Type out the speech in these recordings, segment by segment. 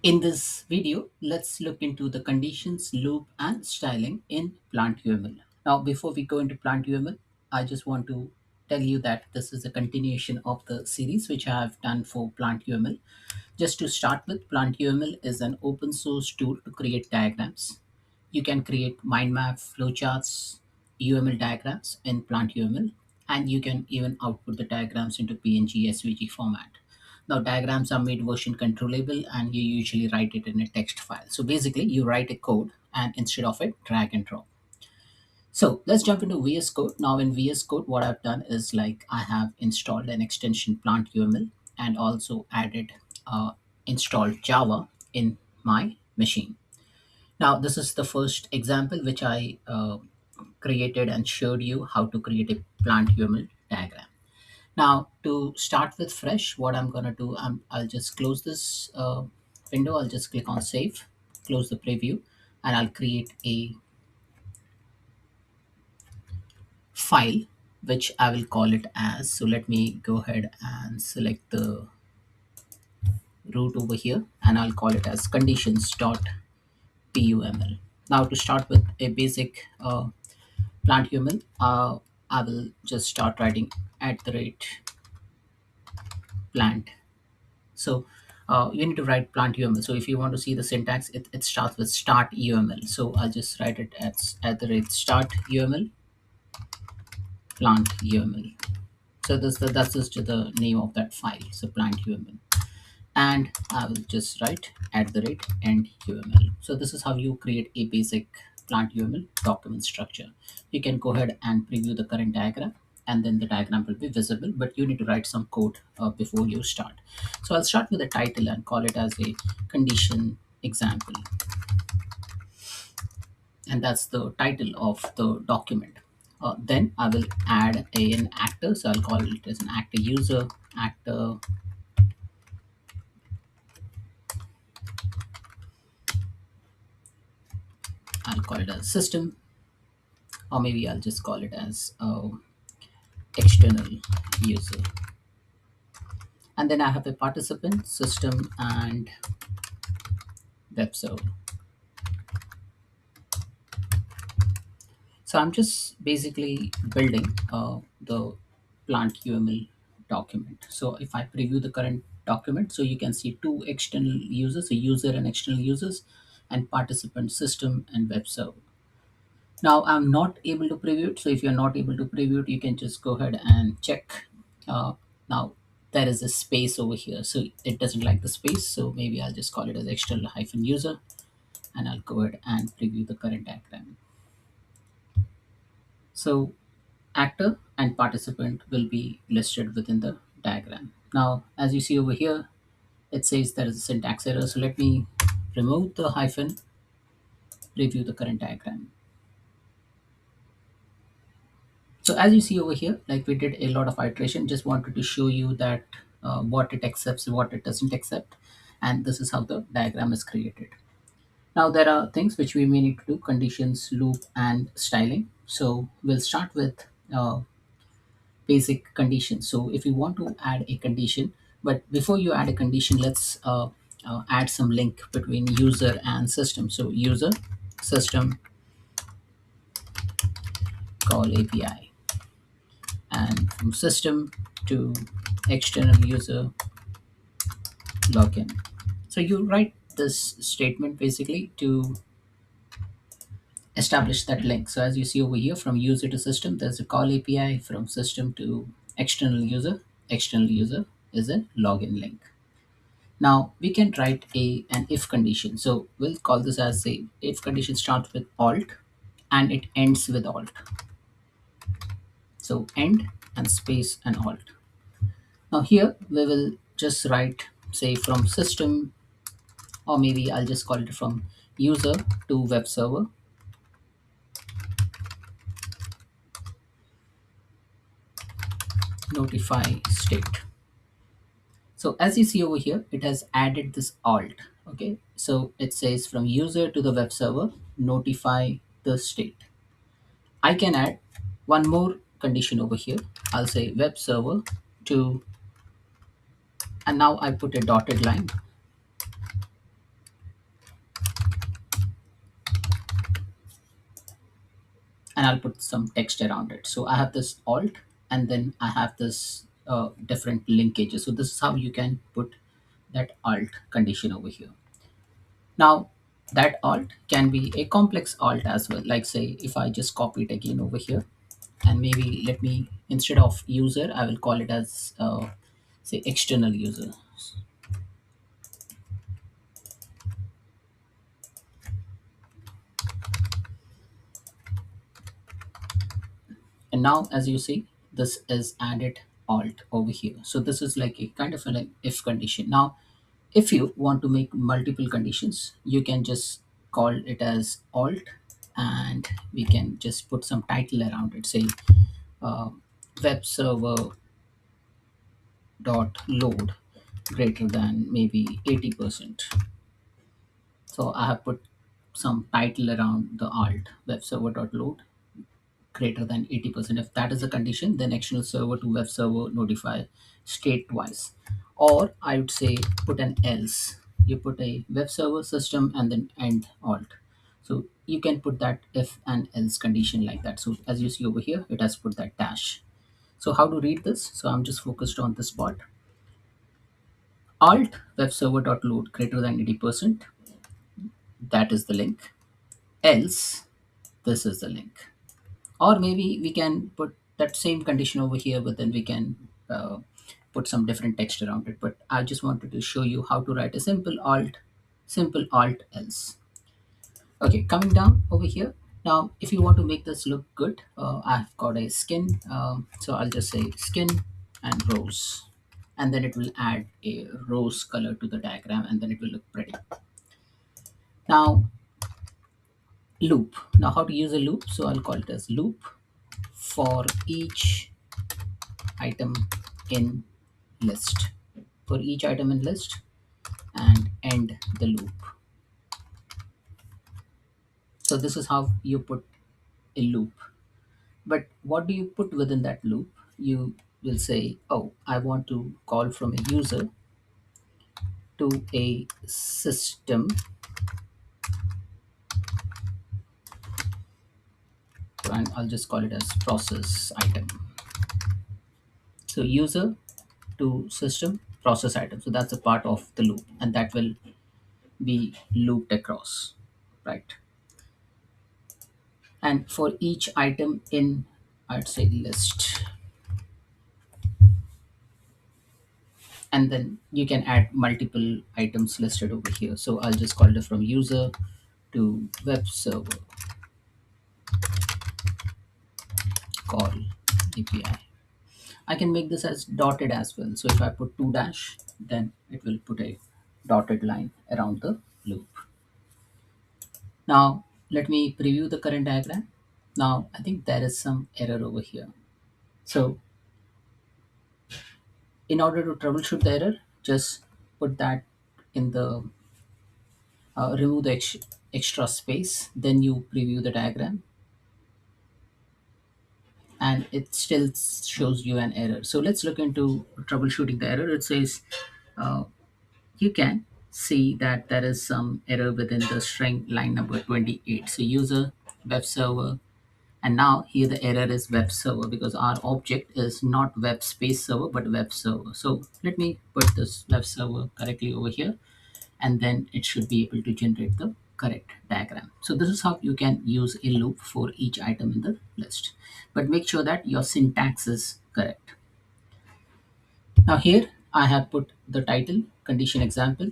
In this video, let's look into the conditions, loop, and styling in Plant UML. Now, before we go into Plant UML, I just want to tell you that this is a continuation of the series which I have done for Plant UML. Just to start with, Plant UML is an open source tool to create diagrams. You can create mind map, flowcharts, UML diagrams in Plant UML, and you can even output the diagrams into PNG SVG format. Now, diagrams are made version controllable and you usually write it in a text file. So basically, you write a code and instead of it, drag and drop. So let's jump into VS Code. Now in VS Code, what I've done is like I have installed an extension Plant UML and also added installed Java in my machine. Now this is the first example which I created and showed you how to create a Plant UML diagram. Now to start with fresh, what I'm gonna do, I'll just close this window. I'll just click on save, close the preview, and I'll create a file which I will call it as. So let me go ahead and select the root over here and I'll call it as conditions.puml. Now to start with a basic plant UML, I will just start writing at the rate plant. So you need to write plant UML. So if you want to see the syntax, it starts with start UML. So I'll just write it as at the rate start UML, plant UML. So that's just the name of that file. So plant UML. And I will just write at the rate end UML. So this is how you create a basic plant UML document structure. You can go ahead and preview the current diagram and then the diagram will be visible, but you need to write some code before you start. So I'll start with a title and call it as a condition example. And that's the title of the document. Then I will add an actor. So I'll call it as an actor user, actor I'll call it as system, or maybe I'll just call it as external user. And then I have a participant, system, and web server. So I'm just basically building the plant UML document. So if I preview the current document, so you can see two external users, a user and external users, and participant, system, and web server. Now I'm not able to preview it. So if you're not able to preview it, you can just go ahead and check. Now there is a space over here. So it doesn't like the space. So maybe I'll just call it as external hyphen user and I'll go ahead and preview the current diagram. So actor and participant will be listed within the diagram. Now, as you see over here, it says there is a syntax error. So let me remove the hyphen, preview the current diagram. So as you see over here, like we did a lot of iteration, just wanted to show you that what it accepts, what it doesn't accept. And this is how the diagram is created. Now there are things which we may need to do, conditions, loop, and styling. So we'll start with basic conditions. So if you want to add a condition, but before you add a condition, let's add some link between user and system. So user, system, call API. And from system to external user login. So you write this statement basically to establish that link. So as you see over here, from user to system, there's a call API. From system to external user is a login link. Now we can write an if condition. So we'll call this as a if condition starts with alt and it ends with alt. So end and space and alt. Now here we will just write, say, from system, or maybe I'll just call it from user to web server. Notify state. So as you see over here, it has added this alt. Okay, so it says from user to the web server, notify the state. I can add one more condition over here. I'll say web server to, and now I put a dotted line, I'll put some text around it. So I have this alt, and then I have this different linkages. So this is how you can put that alt condition over here. Now, that alt can be a complex alt as well. Like say, if I just copy it again over here, and maybe let me, instead of user, I will call it as, say, external user. And now, as you see, this is added alt over here. So this is like a kind of an if condition. Now, if you want to make multiple conditions, you can just call it as alt, and we can just put some title around it. Say, uh, web server dot load greater than maybe 80%. So I have put some title around the alt, web server dot load greater than 80%. If that is the condition, then external server to web server notify state twice. Or I would say put an else. You put a web server system and then end alt. So you can put that if and else condition like that. So as you see over here, it has put that dash. So how to read this? So I'm just focused on this part. Alt web server dot load greater than 80%. That is the link. Else, this is the link. Or maybe we can put that same condition over here, but then we can put some different text around it. But I just wanted to show you how to write a simple alt else. Okay, coming down over here. Now, if you want to make this look good, I've got a skin. So I'll just say skin and rose. And then it will add a rose color to the diagram, and then it will look pretty. Now, loop. Now, how to use a loop? So I'll call it as loop for each item in list. For each item in list, and end the loop. So this is how you put a loop. But what do you put within that loop? You will say, oh, I want to call from a user to a system, and I'll just call it as process item. So user to system process item. So that's a part of the loop, and that will be looped across, right? And for each item in, I'd say, list, and then you can add multiple items listed over here. So I'll just call it from user to web server call API. I can make this as dotted as well. So if I put 2 dash, then it will put a dotted line around the loop. Now let me preview the current diagram. Now I think there is some error over here. So in order to troubleshoot the error, just put that in the remove the extra space, then you preview the diagram, and it still shows you an error. So let's look into troubleshooting the error. It says uh, you can see that there is some error within the string line number 28. So user web server, and now here the error is web server because our object is not web space server but web server. So let me put this web server correctly over here, and then it should be able to generate the correct diagram. So this is how you can use a loop for each item in the list, but make sure that your syntax is correct. Now here I have put the title condition example.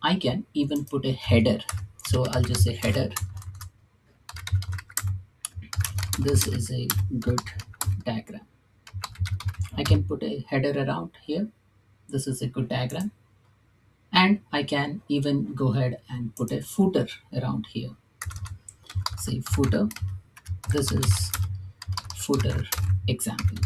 I can even put a header. So I'll just say header, this is a good diagram. I can put a header around here, this is a good diagram. And I can even go ahead and put a footer around here. Say footer, this is footer example.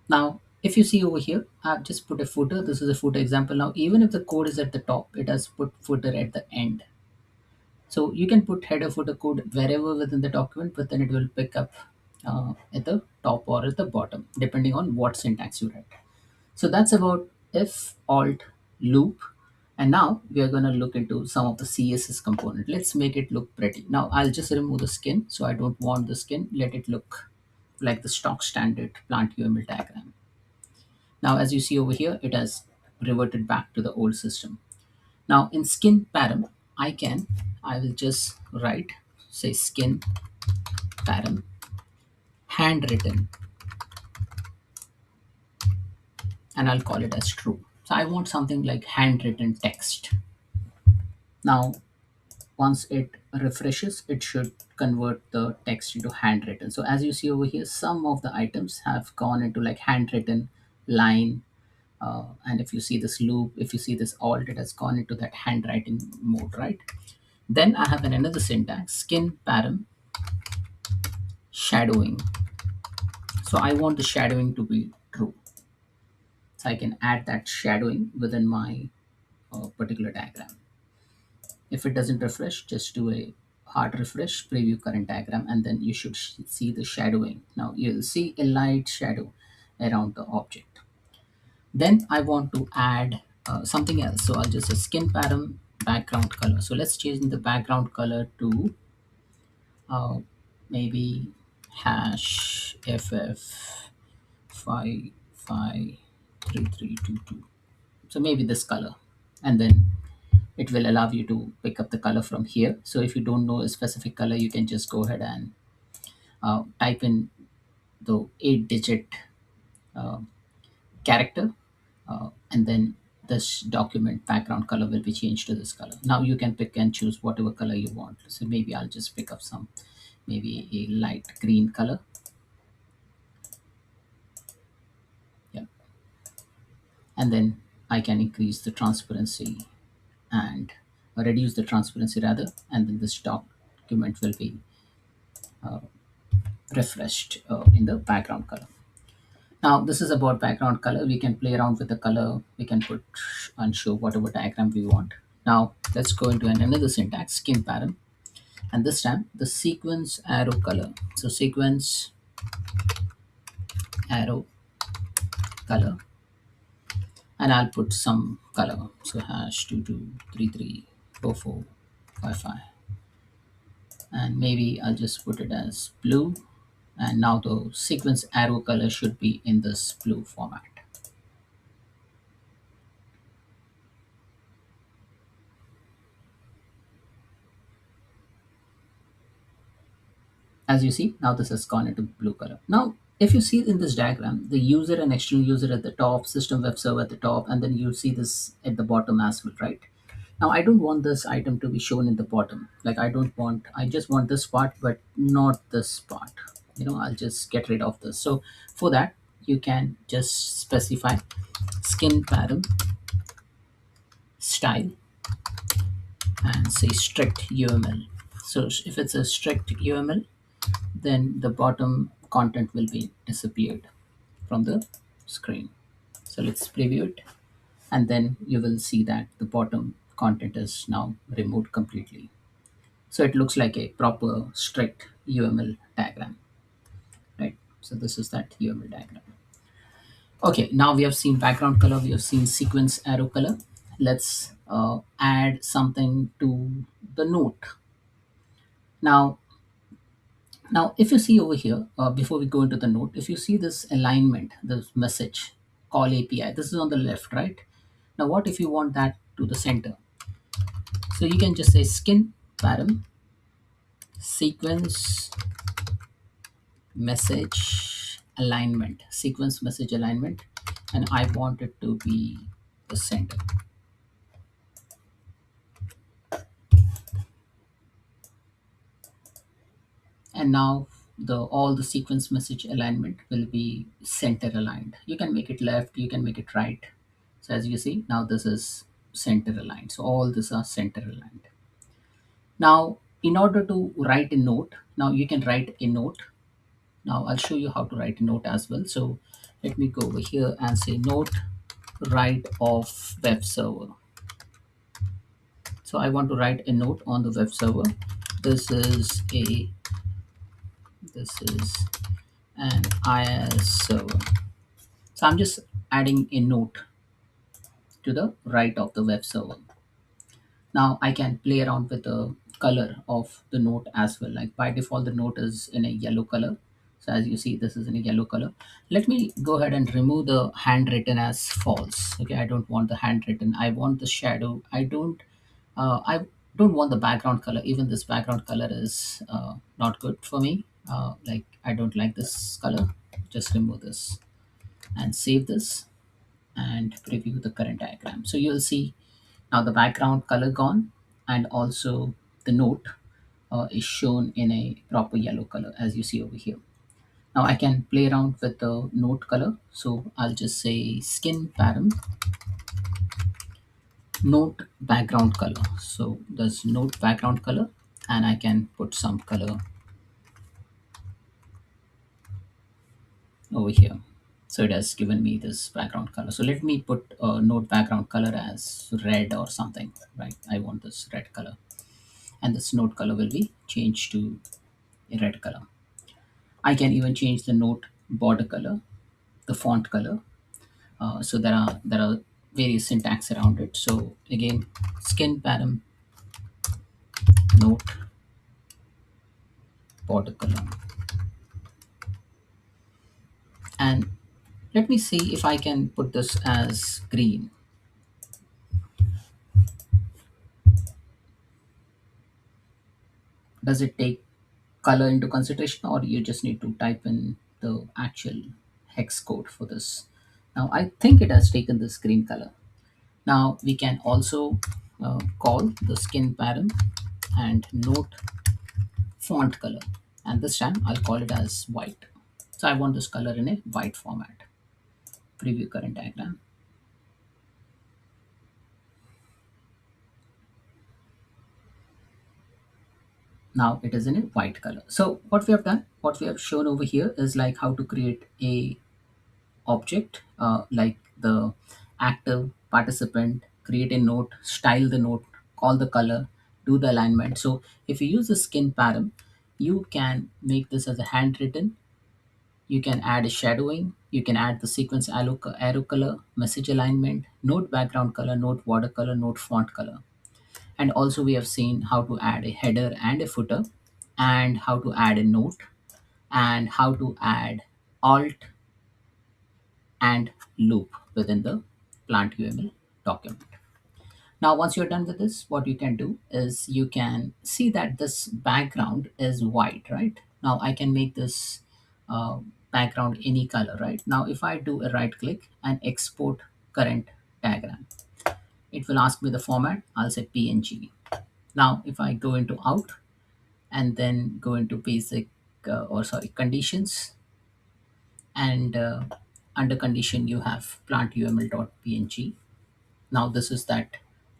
Now, if you see over here, I've just put a footer. This is a footer example. Now, even if the code is at the top, it has put footer at the end. So you can put header footer code wherever within the document, but then it will pick up at the top or at the bottom, depending on what syntax you write. So that's about if alt loop. And now we are going to look into some of the CSS component. Let's make it look pretty. Now I'll just remove the skin. So I don't want the skin. Let it look like the stock standard plant UML diagram. Now, as you see over here, it has reverted back to the old system. Now in skin param, I will just write, say skin param handwritten, and I'll call it as true. So I want something like handwritten text. Now, once it refreshes, it should convert the text into handwritten. So as you see over here, some of the items have gone into like handwritten line. And if you see this loop, if you see this alt, it has gone into that handwriting mode, right? Then I have another syntax, skin param shadowing. So I want the shadowing to be true. So I can add that shadowing within my particular diagram. If it doesn't refresh, just do a hard refresh, preview current diagram, and then you should see the shadowing. Now you'll see a light shadow around the object. Then I want to add something else. So I'll just say skin param background color. So let's change the background color to maybe hash ff553322. So maybe this color, and then it will allow you to pick up the color from here. So if you don't know a specific color, you can just go ahead and type in the 8-digit character, and then this document background color will be changed to this color. Now you can pick and choose whatever color you want. So maybe I'll just pick up some, maybe a light green color. Yeah. And then I can increase the transparency and reduce the transparency rather, and then this document will be refreshed in the background color. Now this is about background color. We can play around with the color. We can put and show whatever diagram we want. Now let's go into another syntax, skin param, and this time the sequence arrow color. So sequence arrow color, and I'll put some color. So hash 22334455, and maybe I'll just put it as blue. And now the sequence arrow color should be in this blue format. As you see, now this has gone into blue color. Now if you see in this diagram, the user and external user at the top, system web server at the top, and then you see this at the bottom as well, right? Now I don't want this item to be shown in the bottom. Like I just want this part but not this part. I'll just get rid of this. So for that, you can just specify skin param style and say strict UML. So if it's a strict UML, then the bottom content will be disappeared from the screen. So let's preview it, and then you will see that the bottom content is now removed completely. So it looks like a proper strict UML diagram, right? So this is that UML diagram. Okay, now we have seen background color, we have seen sequence arrow color. Let's add something to the note. Now, if you see over here, before we go into the note, if you see this alignment, this message, call API, this is on the left, right? Now, what if you want that to the center? So you can just say skin param sequence message alignment, sequence message alignment, and I want it to be the center. And now all the sequence message alignment will be center aligned. You can make it left, you can make it right. So as you see, now this is center aligned. So all these are center aligned. Now in order to write a note, now you can write a note. Now I'll show you how to write a note as well. So let me go over here and say note write of web server. So I want to write a note on the web server. This is an IIS server. So I'm just adding a note to the right of the web server. Now I can play around with the color of the note as well. Like by default, the note is in a yellow color. So as you see, this is in a yellow color. Let me go ahead and remove the handwritten as false. Okay, I don't want the handwritten. I want the shadow. I don't want the background color. Even this background color is not good for me. Like I don't like this color. Just remove this and save this and preview the current diagram. So you'll see now the background color gone, and also the note is shown in a proper yellow color as you see over here. Now I can play around with the note color. So I'll just say skin pattern note background color. So there's note background color, and I can put some color over here. So it has given me this background color. So let me put note background color as red or something, right? I want this red color, and this note color will be changed to a red color. I can even change the note border color, the font color. So there are various syntax around it. So again, skin pattern note border color, and let me see if I can put this as green. Does it take color into consideration, or you just need to type in the actual hex code for this? Now I think it has taken this green color. Now we can also call the skin pattern and note font color, and this time I'll call it as white. So I want this color in a white format. Preview current diagram. Now it is in a white color. So what we have done, what we have shown over here is like how to create a object, like the active participant, create a note, style the note, call the color, do the alignment. So if you use the skin pattern, you can make this as a handwritten. You can add a shadowing. You can add the sequence arrow color, message alignment, note background color, note border color, note font color. And also we have seen how to add a header and a footer, and how to add a note, and how to add alt and loop within the plant UML document. Now, once you're done with this, what you can do is you can see that this background is white, right? Now I can make this background any color, right? Now, if I do a right click and export current diagram, it will ask me the format. I'll say PNG. Now, if I go into out and then go into basic, or sorry, conditions, and under condition, you have plantuml.png. Now this is that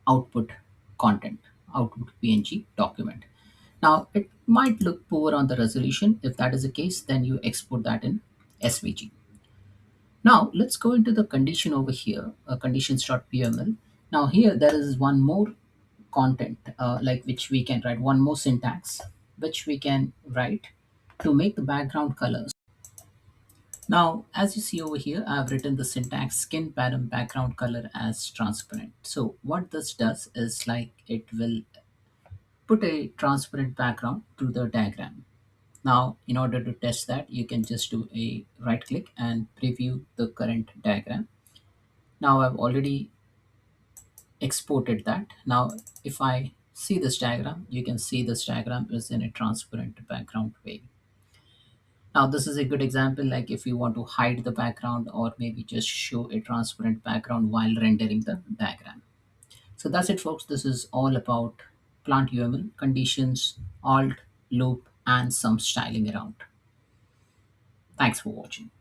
output content, output PNG document. Now it might look poor on the resolution. If that is the case, then you export that in SVG. Now let's go into the condition over here, conditions.pml. Now here there is one more content, like which we can write one more syntax, which we can write to make the background colors. Now, as you see over here, I've written the syntax skin pattern background color as transparent. So what this does is like it will put a transparent background to the diagram. Now, in order to test that, you can just do a right click and preview the current diagram. Now I've already exported that. Now, if I see this diagram, you can see this diagram is in a transparent background way. Now, this is a good example, like if you want to hide the background or maybe just show a transparent background while rendering the diagram. So that's it, folks. This is all about Plant UML, conditions, alt, loop, and some styling around. Thanks for watching.